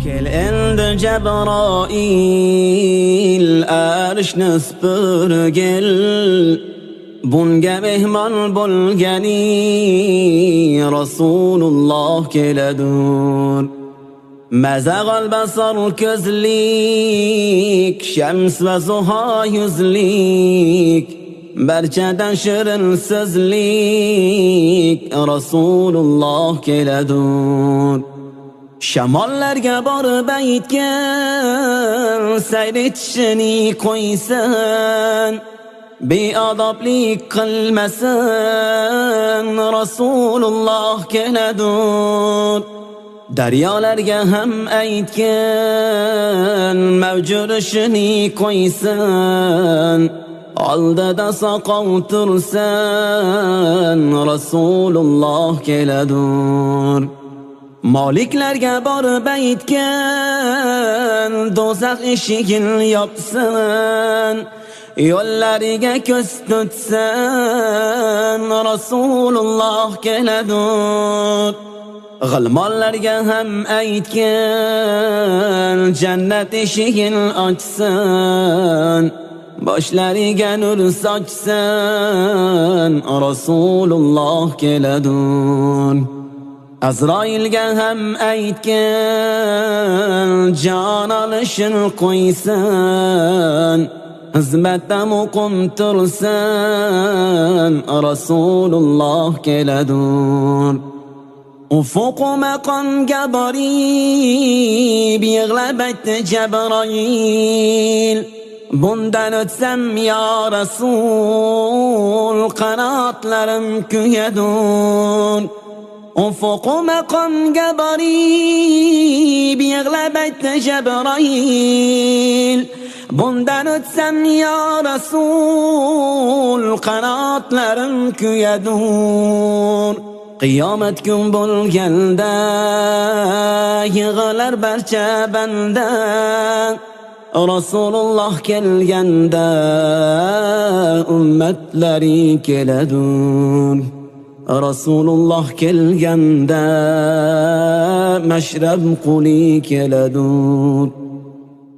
Kel endi Cebrail arshni supurgil, bunga mehmon bo'lgani Rasululloh keladur. Mazag'al basar ko'zlik, shams va zuho yuzlik, barchadan shirin so'zlik Rasululloh keladur. Shamollarga borib aytgan, sayr etishini qo'ysan, beodoblik qilmasin Rasululloh keladur. Daryolarga ham aytgan, mavjud ishini qo'ysan, oldida soqov tursan Rasululloh keladur. Moliklarga borib aytgan, do'zax eshigini yopsan, yo'llariga ko'z tutsan Rasululloh keladur. G'ilmonlarga ham aytgan, jannat eshigini ochsan, boshlariga nur sochsan Rasululloh keladur. Azroilga ham aytgan, jon olishini qo'ysan, xizmatda muqim tursan Rasululloh keladur. Ufuq maqomga borib yig'lab aytdi Jabroil, bundan o'tsam yo Rasul, qanotlarim kuyadur. Ufuq maqomga borib yig'lab aytdi Jabroil, bundan o'tsam yo Rasul, qanotlarim kuyadur. Qiyomat kun bo'lganda yig'lar barcha banda, Rasululloh kelganda ummatlari keladur. Rasululloh kelganda mashrab quli keladur.